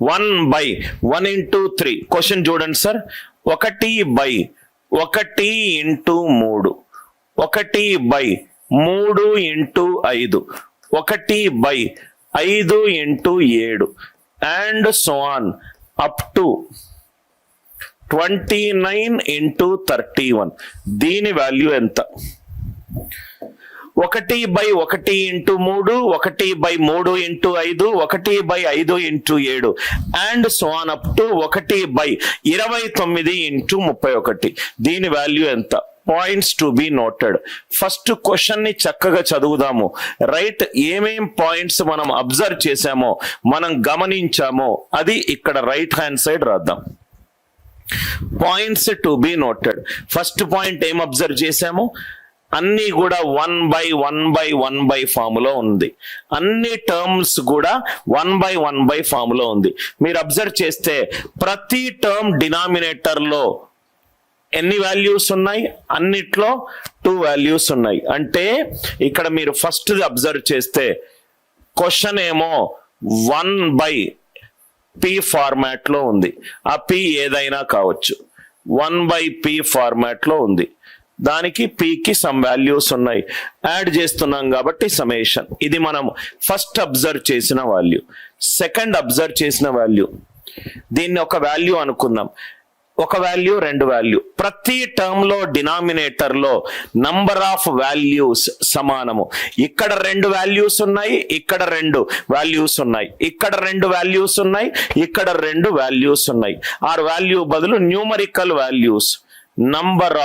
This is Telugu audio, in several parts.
1/1 into 3 క్వశ్చన్ చూడండి sir. 1/1 into 3, 1/3 into 5, 1/5 into 7 and so on up to 29 into 31. దీని వాల్యూ ఎంత? 1/1 into 3, 1/3 into 5, 1/5 into 7 and so on up to 1/29 into 31. దీని వాల్యూ ఎంత? Points to be noted. First question ని చక్కగా చదువుదాము. రైట్, ఏమేం పాయింట్స్ మనం అబ్జర్వ్ చేసామో, మనం గమనించామో అది ఇక్కడ రైట్ హ్యాండ్ సైడ్ రాద్దాం. Points to be noted. First point ఏం అబ్జర్వ్ చేసాము? అన్ని కూడా 1/1/1 ఫార్ములో ఉంది. అన్ని టర్మ్స్ కూడా 1/1 ఫార్ములో ఉంది. మీరు అబ్జర్వ్ చేస్తే ప్రతి టర్మ్ డినామినేటర్ లో ఎన్ని వాల్యూస్ ఉన్నాయి? అన్నిట్లో 2 వాల్యూస్ ఉన్నాయి. అంటే ఇక్కడ మీరు ఫస్ట్ అబ్జర్వ్ చేస్తే క్వశ్చన్ ఏమో 1/p ఫార్మాట్ లో ఉంది. ఆ p ఏదైనా కావచ్చు. 1/p ఫార్మాట్ లో ఉంది. దానికి p కి సమ్ వాల్యూస్ ఉన్నాయి. యాడ్ చేస్తున్నాం కాబట్టి సమేషన్. ఇది మనం ఫస్ట్ అబ్జర్వ్ చేసిన వాల్యూ. సెకండ్ అబ్జర్వ్ చేసిన వాల్యూ, దీన్ని ఒక వాల్యూ అనుకుందాం. ఒక వాల్యూ, రెండు వాల్యూ. ప్రతి టర్మ్ లో డినామినేటర్ లో నంబర్ ఆఫ్ వాల్యూస్ సమానము. ఇక్కడ 2 వాల్యూస్ ఉన్నాయి, ఇక్కడ 2 వాల్యూస్ ఉన్నాయి, ఇక్కడ 2 వాల్యూస్ ఉన్నాయి, ఇక్కడ 2 వాల్యూస్ ఉన్నాయి. ఆర్ వాల్యూ బదులు numerical values. Number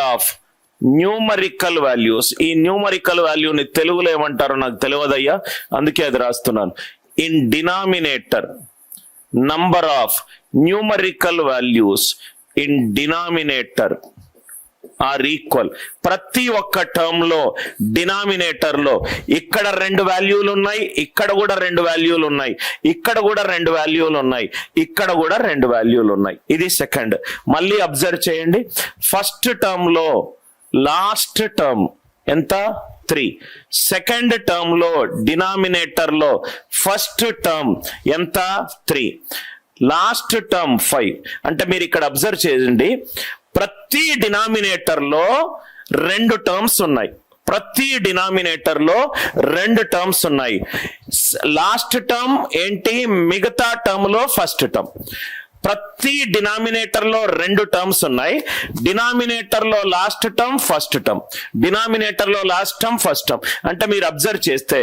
of numerical values. ఈ న్యూమరికల్ వాల్యూని తెలుగులో ఏమంటారో నాకు తెలియదయ్యా, అందుకే అది రాస్తున్నాను. In denominator number of numerical values in denominator are equal. ప్రతి ఒక్క టర్మ్ లో డినామినేటర్ లో ఇక్కడ 2 వాల్యూలు ఉన్నాయి, ఇక్కడ కూడా 2 వాల్యూలు ఉన్నాయి, ఇక్కడ కూడా 2 వాల్యూలు ఉన్నాయి, ఇక్కడ కూడా 2 వాల్యూలు ఉన్నాయి. ఇది సెకండ్. మళ్ళీ అబ్జర్వ్ చేయండి. ఫస్ట్ టర్మ్ లో లాస్ట్ టర్మ్ ఎంత? 3. సెకండ్ టర్మ్ లో డినామినేటర్ లో ఫస్ట్ టర్మ్ ఎంత? 3. Last term 5. అంటే మీరు ఇక్కడ అబ్జర్వ్ చేయండి, ప్రతి డినామినేటర్ లో 2 టర్మ్స్ ఉన్నాయి. ప్రతి డినామినేటర్ లో 2 టర్మ్స్ ఉన్నాయి. లాస్ట్ టర్మ్ ఏంటి? మిగతా టర్మ్ లో ఫస్ట్ టర్మ్. ప్రతి డినామినేటర్ లో 2 టర్మ్స్ ఉన్నాయి. డినామినేటర్ లో last term first term, denominator లో లాస్ట్ టర్మ్ ఫస్ట్ టర్మ్. అంటే మీరు అబ్జర్వ్ చేస్తే